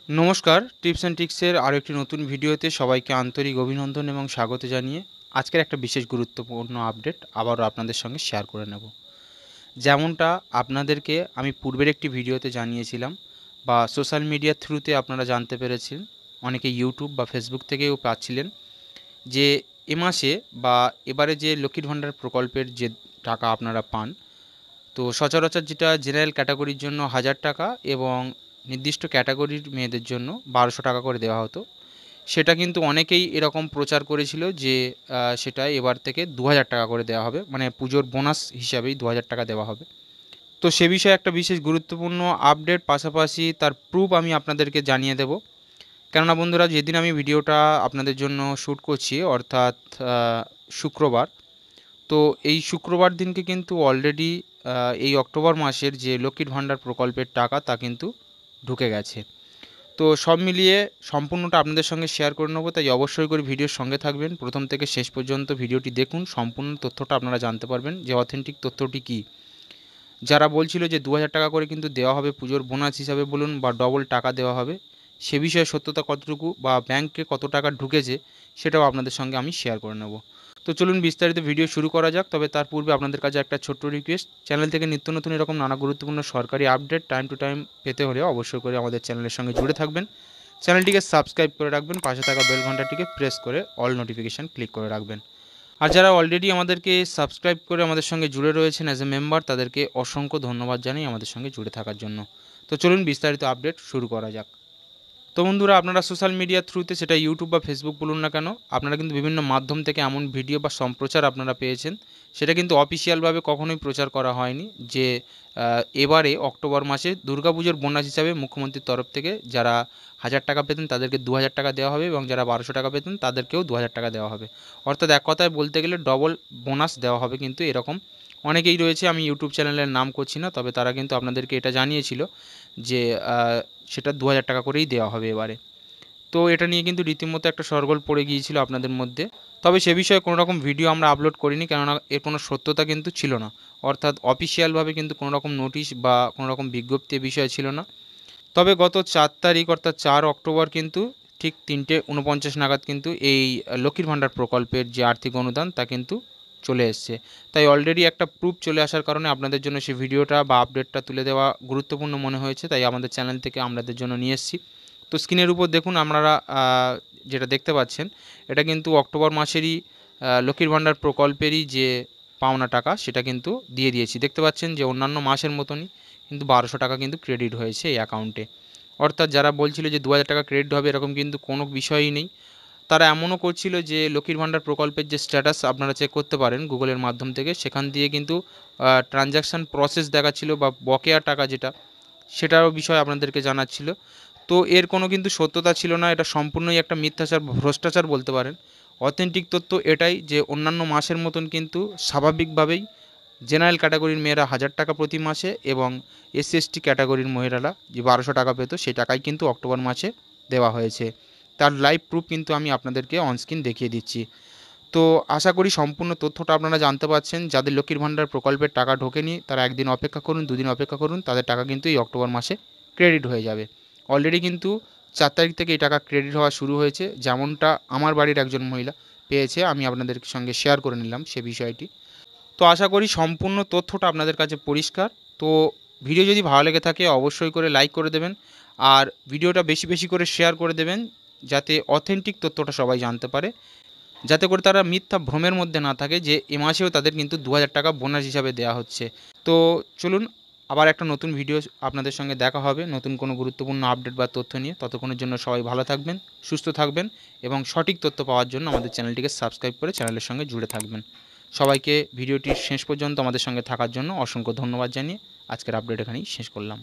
নমস্কার, tips and ট্রিক্সের আরও একটি নতুন ভিডিওতে সবাইকে আন্তরিক অভিনন্দন এবং স্বাগত জানিয়ে আজকের একটা বিশেষ গুরুত্বপূর্ণ আপডেট আবারও আপনাদের সঙ্গে শেয়ার করে নেব। যেমনটা আপনাদেরকে আমি পূর্বের একটি ভিডিওতে জানিয়েছিলাম বা সোশ্যাল মিডিয়ার থ্রুতে আপনারা জানতে পেরেছেন, অনেকে ইউটিউব বা ফেসবুক থেকেও পাচ্ছিলেন যে এ মাসে বা এবারে যে লক্ষ্মীর ভাণ্ডার প্রকল্পের যে টাকা আপনারা পান, তো সচরাচর যেটা জেনারেল ক্যাটাগরির জন্য 1000 টাকা এবং নির্দিষ্ট ক্যাটাগরির মেয়েদের জন্য 1200 টাকা করে দেওয়া হতো। সেটা কিন্তু অনেকেই এরকম প্রচার করেছিল যে সেটা এবার থেকে 2000 টাকা করে দেওয়া হবে, মানে পুজোর বোনাস হিসাবেই 2000 টাকা দেওয়া হবে। তো সে বিষয়ে একটা বিশেষ গুরুত্বপূর্ণ আপডেট, পাশাপাশি তার প্রুফ আমি আপনাদেরকে জানিয়ে দেব। কেননা বন্ধুরা, যেদিন আমি ভিডিওটা আপনাদের জন্য শ্যুট করছি, অর্থাৎ শুক্রবার, তো এই শুক্রবার দিনকে কিন্তু অলরেডি এই অক্টোবর মাসের যে লক্ষ্মীর ভাণ্ডার প্রকল্পের টাকা তা কিন্তু ঢুকে গেছে। তো সব মিলিয়ে সম্পূর্ণটা আপনাদের সঙ্গে শেয়ার করে নেবো, তাই অবশ্যই করে ভিডিওর সঙ্গে থাকবেন, প্রথম থেকে শেষ পর্যন্ত ভিডিওটি দেখুন। সম্পূর্ণ তথ্যটা আপনারা জানতে পারবেন যে অথেন্টিক তথ্যটি কী। যারা বলছিল যে 2000 টাকা করে কিন্তু দেওয়া হবে পুজোর বোনাস হিসাবে বলুন বা ডবল টাকা দেওয়া হবে, সে বিষয়ে সত্যতা কতটুকু বা ব্যাংকে কত টাকা ঢুকেছে সেটাও আপনাদের সঙ্গে আমি শেয়ার করে নেব। তো চলুন বিস্তারিত ভিডিও শুরু করা যাক। তবে তার পূর্বে আপনাদের কাছে একটা ছোট্ট রিকোয়েস্ট, চ্যানেল থেকে নিত্য নতুন এরকম নানা গুরুত্বপূর্ণ সরকারি আপডেট টাইম টু টাইম পেতে হলে অবশ্যই করে আমাদের চ্যানেলের সঙ্গে জুড়ে থাকবেন। চ্যানেলটিকে সাবস্ক্রাইব করে রাখবেন, পাশে থাকা বেল ঘন্টাটিকে প্রেস করে অল নোটিফিকেশান ক্লিক করে রাখবেন। আর যারা অলরেডি আমাদেরকে সাবস্ক্রাইব করে আমাদের সঙ্গে জুড়ে রয়েছেন অ্যাজ এ মেম্বার, তাদেরকে অসংখ্য ধন্যবাদ জানাই আমাদের সঙ্গে জুড়ে থাকার জন্য। তো চলুন বিস্তারিত আপডেট শুরু করা যাক। তো বন্ধুরা, আপনারা সোশ্যাল মিডিয়ার থ্রুতে, সেটা ইউটিউব বা ফেসবুক বলুন না কেন, আপনারা কিন্তু বিভিন্ন মাধ্যম থেকে এমন ভিডিও বা সম্প্রচার আপনারা পেয়েছেন, সেটা কিন্তু অফিসিয়ালভাবে কখনোই প্রচার করা হয়নি যে এবারে অক্টোবর মাসে দুর্গাপুজোর বোনাস হিসাবে মুখ্যমন্ত্রীর তরফ থেকে যারা 1000 টাকা পেতেন তাদেরকে 2000 টাকা দেওয়া হবে এবং যারা 1200 টাকা পেতেন তাদেরকেও 2000 টাকা দেওয়া হবে। অর্থাৎ এক কথায় বলতে গেলে ডবল বোনাস দেওয়া হবে। কিন্তু এরকম অনেকেই রয়েছে, আমি ইউটিউব চ্যানেলের নাম করছি না, তবে তারা কিন্তু আপনাদেরকে এটা জানিয়েছিল যে সেটা 2000 টাকা করেই দেওয়া হবে এবারে। তো এটা নিয়ে কিন্তু রীতিমতো একটা শোরগোল পড়ে গিয়েছিল আপনাদের মধ্যে। তবে সে বিষয়ে কোনো রকম ভিডিও আমরা আপলোড করিনি, কেননা এর কোনো সত্যতা কিন্তু ছিল না। অর্থাৎ অফিসিয়ালভাবে কিন্তু কোনো রকম নোটিশ বা কোনো রকম বিজ্ঞপ্তির বিষয় ছিল না। তবে গত 4 তারিখ অর্থাৎ 4 অক্টোবর কিন্তু ঠিক 3:49 নাগাদ কিন্তু এই লক্ষ্মীর ভাণ্ডার প্রকল্পের যে আর্থিক অনুদান তা কিন্তু চলে এসছে। তাই অলরেডি একটা প্রুফ চলে আসার কারণে আপনাদের জন্য সেই ভিডিওটা বা আপডেটটা তুলে দেওয়া গুরুত্বপূর্ণ মনে হয়েছে, তাই আমাদের চ্যানেল থেকে আপনাদের জন্য নিয়ে এসেছি। তো স্ক্রিনের উপর দেখুন, আপনারা যেটা দেখতে পাচ্ছেন, এটা কিন্তু অক্টোবর মাসেরই লক্ষ্মীর ভাণ্ডার প্রকল্পেরই যে পাওনা টাকা সেটা কিন্তু দিয়ে দিয়েছি। দেখতে পাচ্ছেন যে অন্যান্য মাসের মতনই কিন্তু 1200 টাকা কিন্তু ক্রেডিট হয়েছে এই অ্যাকাউন্টে। অর্থাৎ যারা বলছিল যে 2000 টাকা ক্রেডিট হবে, এরকম কিন্তু কোনো বিষয়ই নেই। তারা এমনও করছিল যে লক্ষ্মীর ভাণ্ডার প্রকল্পের যে স্ট্যাটাস আপনারা চেক করতে পারেন গুগলের মাধ্যম থেকে, সেখান দিয়ে কিন্তু ট্রানজ্যাকশান প্রসেস দেখাচ্ছিল বা বকেয়া টাকা যেটা, সেটারও বিষয় আপনাদেরকে জানাচ্ছিল। তো এর কোনো কিন্তু সত্যতা ছিল না, এটা সম্পূর্ণই একটা মিথ্যাচার, ভ্রষ্টাচার বলতে পারেন। অথেন্টিক তথ্য এটাই যে অন্যান্য মাসের মতন কিন্তু স্বাভাবিকভাবেই জেনারেল ক্যাটাগরির মেয়েরা 1000 টাকা প্রতি মাসে এবং এসসি এসটি ক্যাটাগরির মহিলারা যে 1200 টাকা পেত, সেই টাকাই কিন্তু অক্টোবর মাসে দেওয়া হয়েছে। তার লাইভ প্রুফ কিন্তু আমি আপনাদেরকে অনস্ক্রিন দেখিয়ে দিচ্ছি। তো আশা করি সম্পূর্ণ তথ্যটা আপনারা জানতে পারছেন। যাদের লক্ষ্মীর ভাণ্ডার প্রকল্পের টাকা ঢোকেনি তারা একদিন অপেক্ষা করুন, দুদিন অপেক্ষা করুন, তাদের টাকা কিন্তু এই অক্টোবর মাসে ক্রেডিট হয়ে যাবে। অলরেডি কিন্তু 4 তারিখ থেকে এই টাকা ক্রেডিট হওয়া শুরু হয়েছে, যেমনটা আমার বাড়ির একজন মহিলা পেয়েছে, আমি আপনাদের সঙ্গে শেয়ার করে নিলাম সে বিষয়টি। তো আশা করি সম্পূর্ণ তথ্যটা আপনাদের কাছে পরিষ্কার। তো ভিডিও যদি ভালো লেগে থাকে অবশ্যই করে লাইক করে দেবেন, আর ভিডিওটা বেশি বেশি করে শেয়ার করে দেবেন, যাতে অথেন্টিক তথ্যটা সবাই জানতে পারে, যাতে করে তারা মিথ্যা ভ্রমের মধ্যে না থাকে যে এ মাসেও তাদের কিন্তু 2000 টাকা বোনাস হিসাবে দেওয়া হচ্ছে। তো চলুন, আবার একটা নতুন ভিডিও আপনাদের সঙ্গে দেখা হবে নতুন কোনো গুরুত্বপূর্ণ আপডেট বা তথ্য নিয়ে। ততক্ষণের জন্য সবাই ভালো থাকবেন, সুস্থ থাকবেন এবং সঠিক তথ্য পাওয়ার জন্য আমাদের চ্যানেলটিকে সাবস্ক্রাইব করে চ্যানেলের সঙ্গে জুড়ে থাকবেন। সবাইকে ভিডিওটির শেষ পর্যন্ত আমাদের সঙ্গে থাকার জন্য অসংখ্য ধন্যবাদ জানিয়ে আজকের আপডেট এখানেই শেষ করলাম।